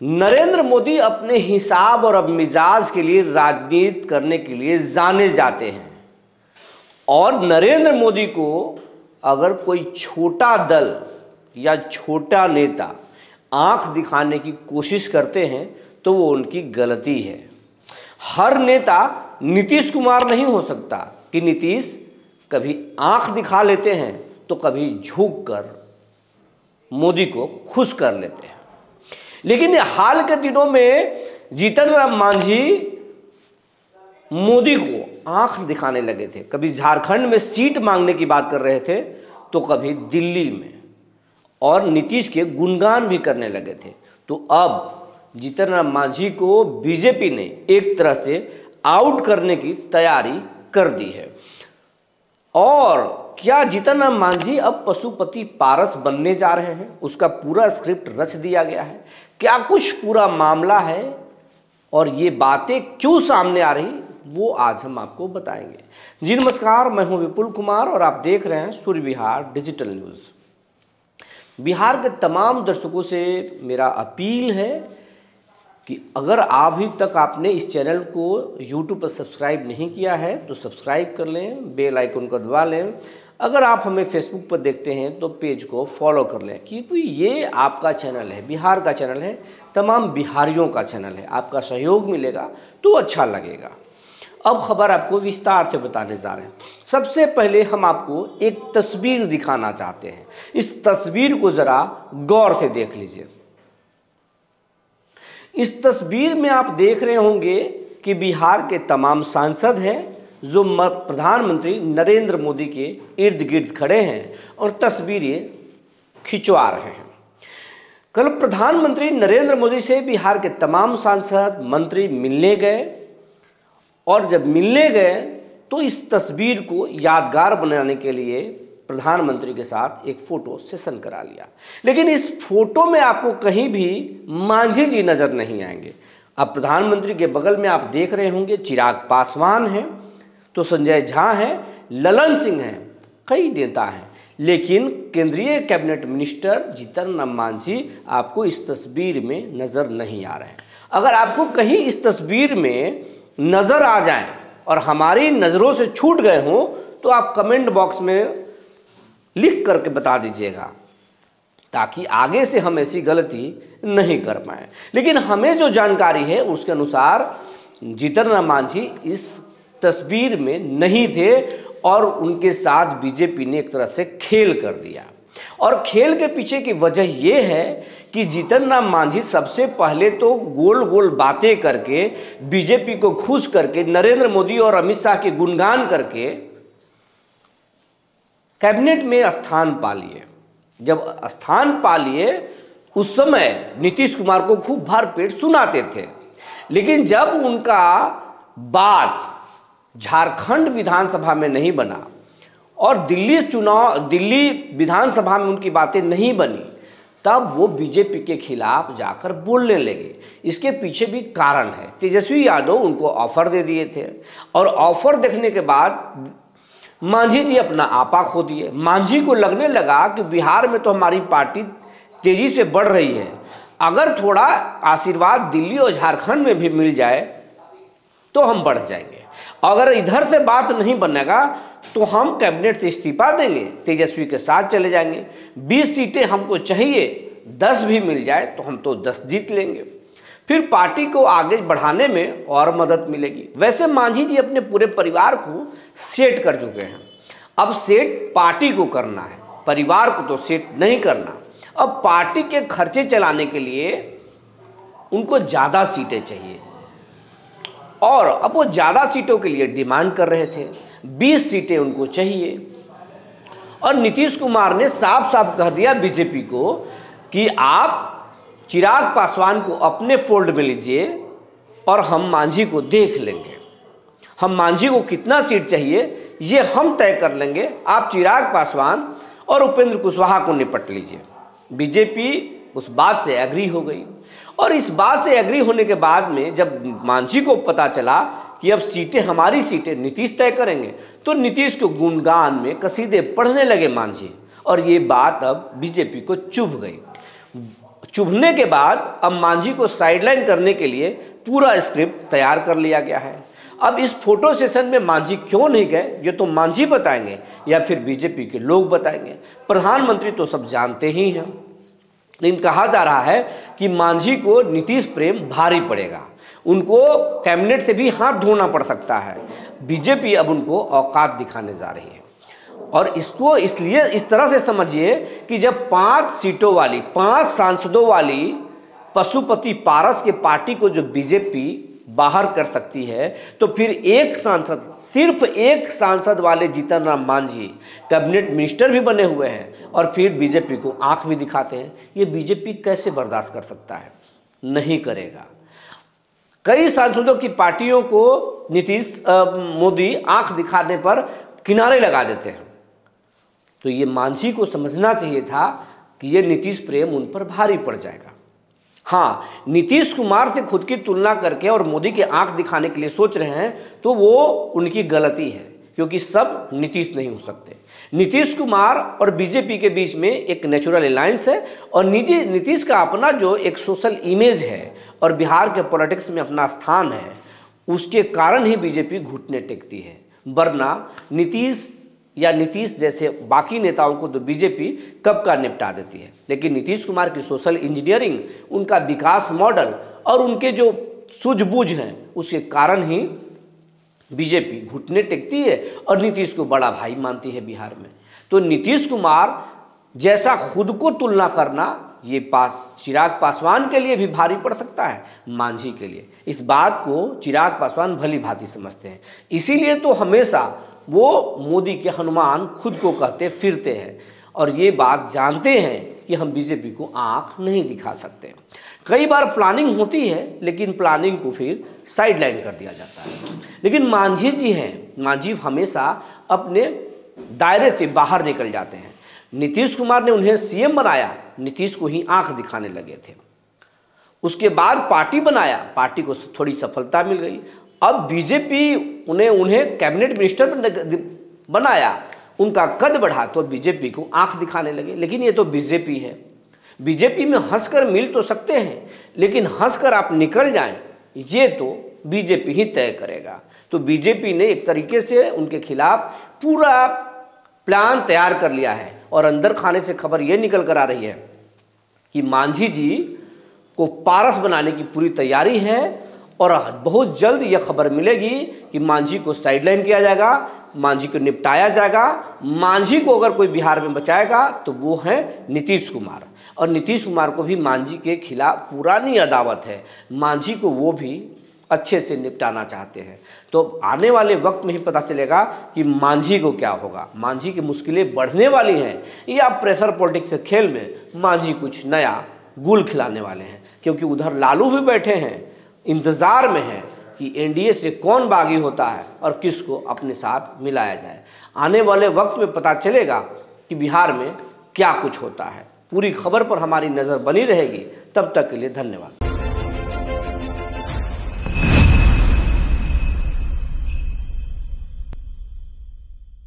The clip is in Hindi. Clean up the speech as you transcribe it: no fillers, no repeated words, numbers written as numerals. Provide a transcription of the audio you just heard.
नरेंद्र मोदी अपने हिसाब और अब मिजाज के लिए राजनीति करने के लिए जाने जाते हैं और नरेंद्र मोदी को अगर कोई छोटा दल या छोटा नेता आंख दिखाने की कोशिश करते हैं तो वो उनकी गलती है। हर नेता नीतीश कुमार नहीं हो सकता कि नीतीश कभी आंख दिखा लेते हैं तो कभी झुक कर मोदी को खुश कर लेते हैं। लेकिन हाल के दिनों में जीतन राम मांझी मोदी को आंख दिखाने लगे थे। कभी झारखंड में सीट मांगने की बात कर रहे थे तो कभी दिल्ली में, और नीतीश के गुणगान भी करने लगे थे। तो अब जीतन राम मांझी को बीजेपी ने एक तरह से आउट करने की तैयारी कर दी है। और क्या जीतन राम मांझी अब पशुपति पारस बनने जा रहे हैं? उसका पूरा स्क्रिप्ट रच दिया गया है। क्या कुछ पूरा मामला है और ये बातें क्यों सामने आ रही, वो आज हम आपको बताएंगे। जी नमस्कार, मैं हूं विपुल कुमार और आप देख रहे हैं सूर्य विहार डिजिटल न्यूज़। बिहार के तमाम दर्शकों से मेरा अपील है कि अगर अभी तक आपने इस चैनल को YouTube पर सब्सक्राइब नहीं किया है तो सब्सक्राइब कर लें, बेल आइकन को दबा लें। अगर आप हमें फेसबुक पर देखते हैं तो पेज को फॉलो कर लें, क्योंकि ये आपका चैनल है, बिहार का चैनल है, तमाम बिहारियों का चैनल है। आपका सहयोग मिलेगा तो अच्छा लगेगा। अब खबर आपको विस्तार से बताने जा रहे हैं। सबसे पहले हम आपको एक तस्वीर दिखाना चाहते हैं। इस तस्वीर को ज़रा गौर से देख लीजिए। इस तस्वीर में आप देख रहे होंगे कि बिहार के तमाम सांसद हैं जो प्रधानमंत्री नरेंद्र मोदी के इर्द गिर्द खड़े हैं और तस्वीरें खिंचवा रहे हैं। कल प्रधानमंत्री नरेंद्र मोदी से बिहार के तमाम सांसद मंत्री मिलने गए और जब मिलने गए तो इस तस्वीर को यादगार बनाने के लिए प्रधानमंत्री के साथ एक फ़ोटो सेशन करा लिया। लेकिन इस फोटो में आपको कहीं भी मांझी जी नज़र नहीं आएंगे। अब प्रधानमंत्री के बगल में आप देख रहे होंगे चिराग पासवान हैं, तो संजय झा हैं, ललन सिंह हैं, कई नेता हैं, लेकिन केंद्रीय कैबिनेट मिनिस्टर जीतन राम मांझी आपको इस तस्वीर में नज़र नहीं आ रहे हैं। अगर आपको कहीं इस तस्वीर में नज़र आ जाएं और हमारी नज़रों से छूट गए हों तो आप कमेंट बॉक्स में लिख करके बता दीजिएगा, ताकि आगे से हम ऐसी गलती नहीं कर पाएँ। लेकिन हमें जो जानकारी है उसके अनुसार जीतन राम मांझी इस तस्वीर में नहीं थे और उनके साथ बीजेपी ने एक तरह से खेल कर दिया। और खेल के पीछे की वजह यह है कि जीतन राम मांझी सबसे पहले तो गोल गोल बातें करके, बीजेपी को खुश करके, नरेंद्र मोदी और अमित शाह के गुणगान करके कैबिनेट में स्थान पा लिए। जब स्थान पा लिए उस समय नीतीश कुमार को खूब भरपेट सुनाते थे। लेकिन जब उनका बात झारखंड विधानसभा में नहीं बना और दिल्ली विधानसभा में उनकी बातें नहीं बनी, तब वो बीजेपी के खिलाफ जाकर बोलने लगे। इसके पीछे भी कारण है। तेजस्वी यादव उनको ऑफर दे दिए थे और ऑफर देखने के बाद मांझी जी अपना आपा खो दिए। मांझी को लगने लगा कि बिहार में तो हमारी पार्टी तेजी से बढ़ रही है, अगर थोड़ा आशीर्वाद दिल्ली और झारखंड में भी मिल जाए तो हम बढ़ जाएंगे। अगर इधर से बात नहीं बनेगा तो हम कैबिनेट से इस्तीफा देंगे, तेजस्वी के साथ चले जाएंगे। 20 सीटें हमको चाहिए, 10 भी मिल जाए तो हम तो 10 जीत लेंगे, फिर पार्टी को आगे बढ़ाने में और मदद मिलेगी। वैसे मांझी जी अपने पूरे परिवार को सेट कर चुके हैं। अब सेट पार्टी को करना है, परिवार को तो सेट नहीं करना। अब पार्टी के खर्चे चलाने के लिए उनको ज़्यादा सीटें चाहिए और अब वो ज़्यादा सीटों के लिए डिमांड कर रहे थे। 20 सीटें उनको चाहिए और नीतीश कुमार ने साफ साफ कह दिया बीजेपी को कि आप चिराग पासवान को अपने फोल्ड में लीजिए और हम मांझी को देख लेंगे। हम मांझी को कितना सीट चाहिए ये हम तय कर लेंगे, आप चिराग पासवान और उपेंद्र कुशवाहा को निपट लीजिए। बीजेपी उस बात से एग्री हो गई और इस बात से एग्री होने के बाद में जब मांझी को पता चला कि अब सीटें हमारी सीटें नीतीश तय करेंगे, तो नीतीश के गुणगान में कसीदे पढ़ने लगे मांझी और ये बात अब बीजेपी को चुभ गई। चुभने के बाद अब मांझी को साइडलाइन करने के लिए पूरा स्क्रिप्ट तैयार कर लिया गया है। अब इस फोटो सेशन में मांझी क्यों नहीं गए ये तो मांझी बताएंगे या फिर बीजेपी के लोग बताएंगे। प्रधानमंत्री तो सब जानते ही हैं, लेकिन कहा जा रहा है कि मांझी को नीतीश प्रेम भारी पड़ेगा, उनको कैबिनेट से भी हाथ धोना पड़ सकता है। बीजेपी अब उनको औकात दिखाने जा रही है और इसको इसलिए इस तरह से समझिए कि जब 5 सीटों वाली 5 सांसदों वाली पशुपति पारस के पार्टी को जो बीजेपी बाहर कर सकती है, तो फिर एक सांसद, सिर्फ एक सांसद वाले जीतन राम मांझी कैबिनेट मिनिस्टर भी बने हुए हैं और फिर बीजेपी को आंख भी दिखाते हैं। ये बीजेपी कैसे बर्दाश्त कर सकता है? नहीं करेगा। कई सांसदों की पार्टियों को नीतीश मोदी आंख दिखाने पर किनारे लगा देते हैं। तो ये मांझी को समझना चाहिए था कि ये नीतीश प्रेम उन पर भारी पड़ जाएगा। हाँ, नीतीश कुमार से खुद की तुलना करके और मोदी के आंख दिखाने के लिए सोच रहे हैं तो वो उनकी गलती है, क्योंकि सब नीतीश नहीं हो सकते। नीतीश कुमार और बीजेपी के बीच में एक नेचुरल अलायंस है और नीतीश का अपना जो एक सोशल इमेज है और बिहार के पॉलिटिक्स में अपना स्थान है, उसके कारण ही बीजेपी घुटने टेकती है। वरना नीतीश जैसे बाकी नेताओं को तो बीजेपी कब का निपटा देती है, लेकिन नीतीश कुमार की सोशल इंजीनियरिंग, उनका विकास मॉडल और उनके जो सूझबूझ हैं, उसके कारण ही बीजेपी घुटने टेकती है और नीतीश को बड़ा भाई मानती है बिहार में। तो नीतीश कुमार जैसा खुद को तुलना करना ये चिराग पासवान के लिए भी भारी पड़ सकता है, मांझी के लिए। इस बात को चिराग पासवान भली भांति समझते हैं, इसीलिए तो हमेशा वो मोदी के हनुमान खुद को कहते फिरते हैं और ये बात जानते हैं कि हम बीजेपी को आंख नहीं दिखा सकते। कई बार प्लानिंग होती है, लेकिन प्लानिंग को फिर साइडलाइन कर दिया जाता है। लेकिन मांझी जी हैं, मांझी हमेशा अपने दायरे से बाहर निकल जाते हैं। नीतीश कुमार ने उन्हें सीएम बनाया, नीतीश को ही आंख दिखाने लगे थे। उसके बाद पार्टी बनाया, पार्टी को थोड़ी सफलता मिल गई। अब बीजेपी उन्हें कैबिनेट मिनिस्टर बनाया, उनका कद बढ़ा तो बीजेपी को आंख दिखाने लगे। लेकिन ये तो बीजेपी है, बीजेपी में हंसकर मिल तो सकते हैं, लेकिन हंसकर आप निकल जाएं ये तो बीजेपी ही तय करेगा। तो बीजेपी ने एक तरीके से उनके खिलाफ पूरा प्लान तैयार कर लिया है और अंदर खाने से खबर ये निकल कर आ रही है कि मांझी जी को पारस बनाने की पूरी तैयारी है और बहुत जल्द यह खबर मिलेगी कि मांझी को साइडलाइन किया जाएगा, मांझी को निपटाया जाएगा। मांझी को अगर कोई बिहार में बचाएगा तो वो है नीतीश कुमार, और नीतीश कुमार को भी मांझी के खिलाफ पुरानी अदावत है, मांझी को वो भी अच्छे से निपटाना चाहते हैं। तो आने वाले वक्त में ही पता चलेगा कि मांझी को क्या होगा। मांझी की मुश्किलें बढ़ने वाली हैं या प्रेशर पॉलिटिक्स के खेल में मांझी कुछ नया गुल खिलाने वाले हैं, क्योंकि उधर लालू भी बैठे हैं, इंतज़ार में है कि एनडीए से कौन बागी होता है और किसको अपने साथ मिलाया जाए। आने वाले वक्त में पता चलेगा कि बिहार में क्या कुछ होता है। पूरी खबर पर हमारी नज़र बनी रहेगी। तब तक के लिए धन्यवाद।